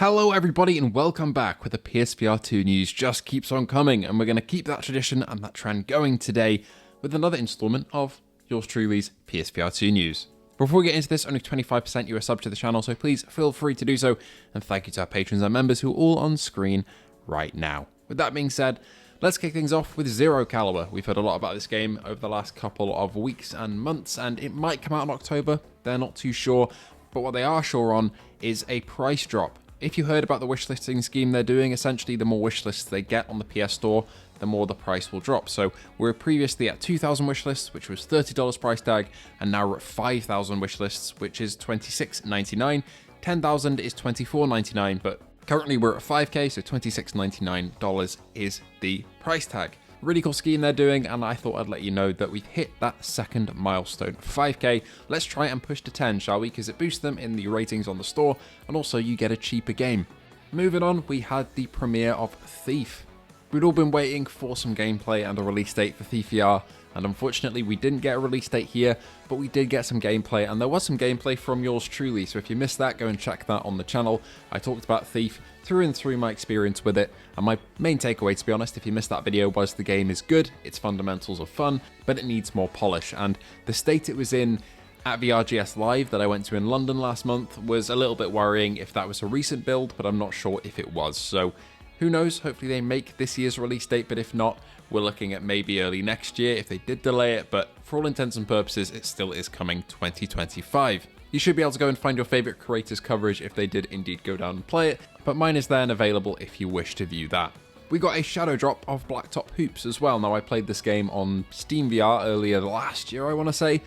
Hello everybody and welcome back, where the PSVR2 news just keeps on coming, and we're going to keep that tradition and that trend going today with another installment of yours truly's PSVR2 news. Before we get into this, only 25% you are sub to the channel, so please feel free to do so, and thank you to our patrons and members who are all on screen right now. With that being said, let's kick things off with Zero Caliber. We've heard a lot about this game over the last couple of weeks and months, and it might come out in October. They're not too sure, but what they are sure on is a price drop. If you heard about the wishlisting scheme they're doing, essentially the more wishlists they get on the PS Store, the more the price will drop. So we were previously at 2,000 wishlists, which was $30 price tag, and now we're at 5,000 wishlists, which is $26.99. 10,000 is $24.99, but currently we're at 5K, so $26.99 is the price tag. Really cool scheme they're doing, and I thought I'd let you know that we've hit that second milestone, 5K. Let's try and push to 10, shall we? Because it boosts them in the ratings on the store, and also you get a cheaper game. Moving on, we had the premiere of Thief. We'd all been waiting for some gameplay and a release date for Thief VR, and unfortunately we didn't get a release date here, but we did get some gameplay, and there was some gameplay from yours truly, so if you missed that, go and check that on the channel. I talked about Thief through and through my experience with it, and my main takeaway, to be honest, if you missed that video, was the game is good, its fundamentals are fun, but it needs more polish, and the state it was in at VRGS Live that I went to in London last month was a little bit worrying if that was a recent build, but I'm not sure if it was, so who knows, hopefully they make this year's release date, but if not, we're looking at maybe early next year if they did delay it, but for all intents and purposes, it still is coming 2025. You should be able to go and find your favourite creators' coverage if they did indeed go down and play it, but mine is there and available if you wish to view that. We got a shadow drop of Blacktop Hoops as well. Now, I played this game on Steam VR earlier last year, I want to say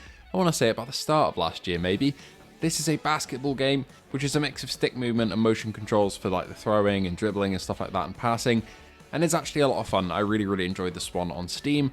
about the start of last year maybe. This is a basketball game, which is a mix of stick movement and motion controls for like the throwing and dribbling and stuff like that and passing, and it's actually a lot of fun. I really enjoyed this one on Steam,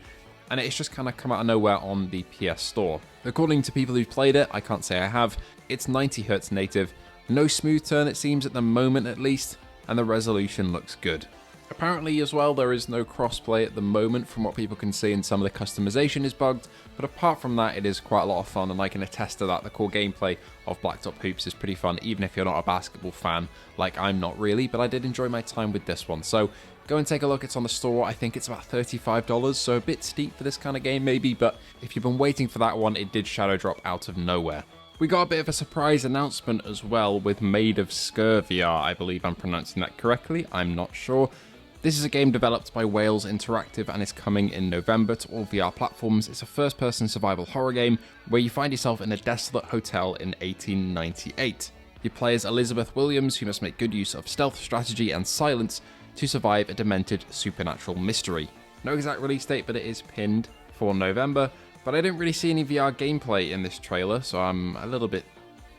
and it's just kind of come out of nowhere on the PS Store. According to people who've played it, I can't say I have, it's 90Hz native, no smooth turn it seems at the moment at least, and the resolution looks good. Apparently as well, there is no crossplay at the moment from what people can see, and some of the customization is bugged, but apart from that, it is quite a lot of fun, and I can attest to that. The core gameplay of Blacktop Hoops is pretty fun, even if you're not a basketball fan, like I'm not really, but I did enjoy my time with this one. So go and take a look, it's on the store. I think it's about $35, so a bit steep for this kind of game maybe, but if you've been waiting for that one, it did shadow drop out of nowhere. We got a bit of a surprise announcement as well with Maid of Sker VR, I believe I'm pronouncing that correctly, I'm not sure. This is a game developed by Wales Interactive and is coming in November to all VR platforms. It's a first-person survival horror game where you find yourself in a desolate hotel in 1898. You play as Elizabeth Williams, who must make good use of stealth, strategy and silence to survive a demented supernatural mystery. No exact release date, but it is pinned for November, but I didn't really see any VR gameplay in this trailer, so I'm a little bit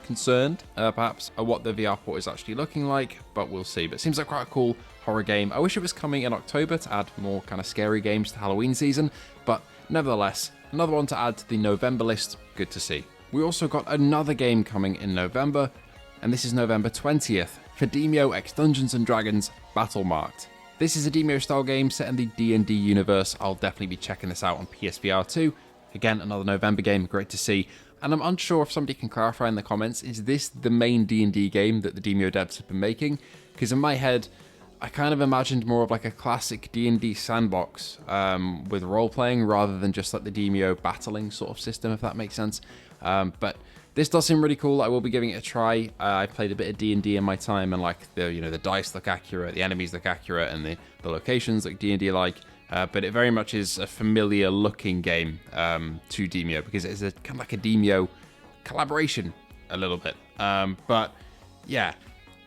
concerned, perhaps, at what the VR port is actually looking like, but we'll see. But it seems like quite a cool horror game. I wish it was coming in October to add more kind of scary games to Halloween season, but nevertheless, another one to add to the November list. Good to see. We also got another game coming in November, and this is November 20th for Demio X Dungeons & Dragons Battlemarked. This is a Demio style game set in the D&D universe. I'll definitely be checking this out on PSVR2. Again, another November game, great to see. And I'm unsure if somebody can clarify in the comments, is this the main D&D game that the Demio devs have been making? Because in my head, I kind of imagined more of like a classic D&D sandbox with role-playing rather than just like the Demio battling sort of system, if that makes sense. But this does seem really cool. I will be giving it a try. I played a bit of D&D in my time, and like the dice look accurate, the enemies look accurate, and the locations look D&D like. But it very much is a familiar looking game to Demio, because it's a kind of like a Demio collaboration a little bit. But yeah,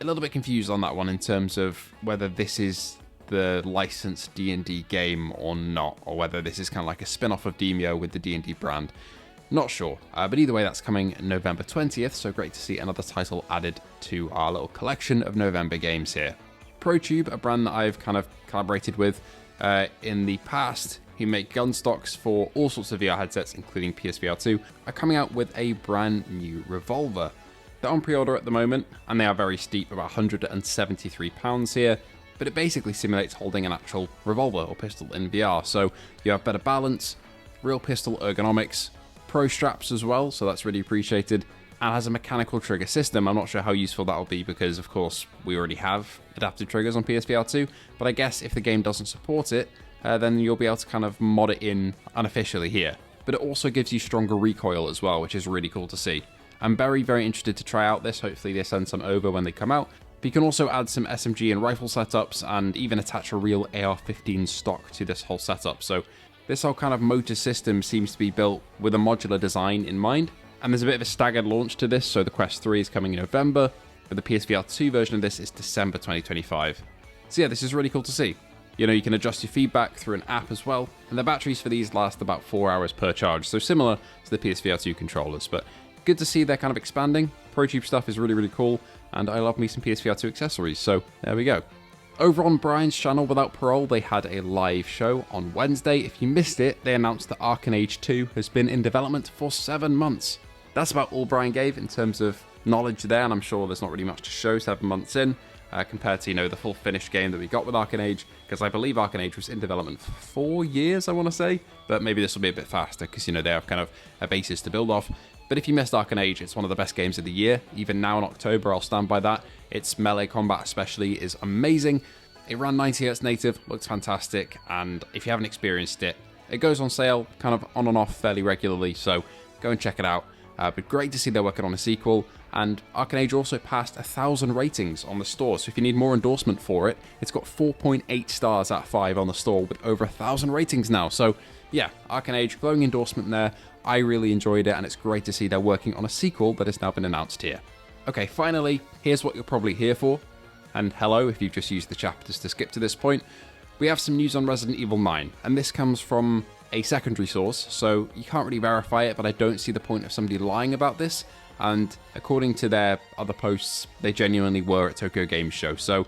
a little bit confused on that one in terms of whether this is the licensed D&D game or not, or whether this is kind of like a spin-off of Demio with the D&D brand. Not sure, but either way, that's coming November 20th, so great to see another title added to our little collection of November games here. Protube, a brand that I've kind of collaborated with in the past, who make gun stocks for all sorts of VR headsets, including PSVR2, are coming out with a brand new revolver. They're on pre-order at the moment, and they are very steep, about £173 here, but it basically simulates holding an actual revolver or pistol in VR, so you have better balance, real pistol ergonomics, pro straps as well, so that's really appreciated, and has a mechanical trigger system. I'm not sure how useful that'll be because, of course, we already have adaptive triggers on PSVR2, but I guess if the game doesn't support it, then you'll be able to kind of mod it in unofficially here. But it also gives you stronger recoil as well, which is really cool to see. I'm very, very interested to try out this. Hopefully they send some over when they come out. But you can also add some SMG and rifle setups and even attach a real AR-15 stock to this whole setup. So this whole kind of motor system seems to be built with a modular design in mind. And there's a bit of a staggered launch to this, so the Quest 3 is coming in November, but the PSVR 2 version of this is December 2025. So yeah, this is really cool to see. You know, you can adjust your feedback through an app as well, and the batteries for these last about 4 hours per charge, so similar to the PSVR 2 controllers, but good to see they're kind of expanding. Protube stuff is really, really cool, and I love me some PSVR 2 accessories, so there we go. Over on Brian's channel, Without Parole, they had a live show on Wednesday. If you missed it, they announced that Arken Age 2 has been in development for 7 months. That's about all Brian gave in terms of knowledge there, and I'm sure there's not really much to show 7 months in. Compared to, you know, the full finished game that we got with Arken Age, because I believe Arken Age was in development for 4 years, I want to say, but maybe this will be a bit faster, because, you know, they have kind of a basis to build off. But if you missed Arken Age, it's one of the best games of the year. Even now in October, I'll stand by that. Its melee combat especially is amazing. It ran 90Hz native, looks fantastic, and if you haven't experienced it, it goes on sale kind of on and off fairly regularly, so go and check it out. But great to see they're working on a sequel, and Arken Age also passed 1,000 ratings on the store, so if you need more endorsement for it, it's got 4.8 stars out of 5 on the store with over 1,000 ratings now. So yeah, Arken Age, glowing endorsement there. I really enjoyed it, and it's great to see they're working on a sequel that has now been announced here. Okay, finally, here's what you're probably here for, and hello if you've just used the chapters to skip to this point. We have some news on Resident Evil 9, and this comes from a secondary source, so you can't really verify it, but I don't see the point of somebody lying about this. And according to their other posts, they genuinely were at Tokyo Game Show. So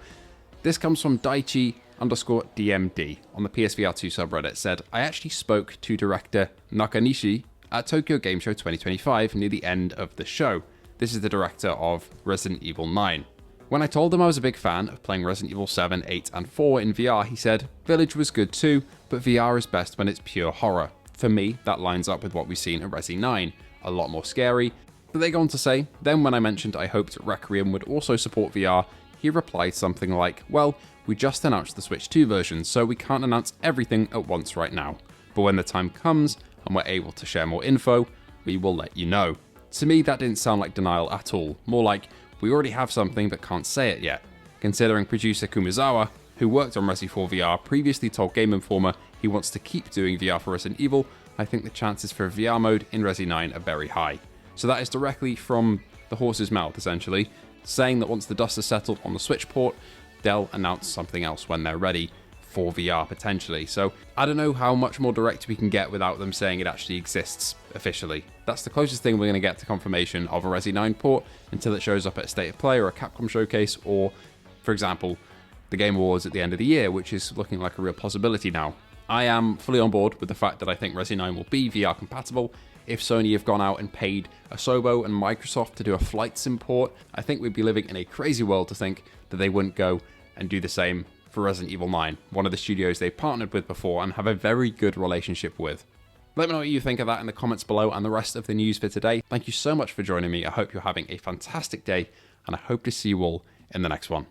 this comes from Daichi_DMD on the PSVR2 subreddit. Said, I actually spoke to director Nakanishi at Tokyo Game Show 2025 near the end of the show. This is the director of Resident Evil 9. When I told him I was a big fan of playing Resident Evil 7, 8 and 4 in VR, he said, Village was good too, but VR is best when it's pure horror. For me, that lines up with what we've seen in Resi 9. A lot more scary. But they go on to say, then when I mentioned I hoped Requiem would also support VR, he replied something like, well, we just announced the Switch 2 version, so we can't announce everything at once right now. But when the time comes, and we're able to share more info, we will let you know. To me, that didn't sound like denial at all. More like, we already have something but can't say it yet. Considering producer Kumizawa, who worked on Resi 4 VR, previously told Game Informer he wants to keep doing VR for Resident Evil, I think the chances for a VR mode in Resi 9 are very high. So that is directly from the horse's mouth, essentially, saying that once the dust has settled on the Switch port, they'll announce something else when they're ready for VR, potentially. So I don't know how much more direct we can get without them saying it actually exists officially. That's the closest thing we're going to get to confirmation of a Resi 9 port until it shows up at a State of Play or a Capcom showcase, or, for example, the Game Awards at the end of the year, which is looking like a real possibility now. I am fully on board with the fact that I think Resi 9 will be VR compatible. If Sony have gone out and paid Asobo and Microsoft to do a flight sim port, I think we'd be living in a crazy world to think that they wouldn't go and do the same for Resident Evil 9, one of the studios they've partnered with before and have a very good relationship with. Let me know what you think of that in the comments below and the rest of the news for today. Thank you so much for joining me. I hope you're having a fantastic day, and I hope to see you all in the next one.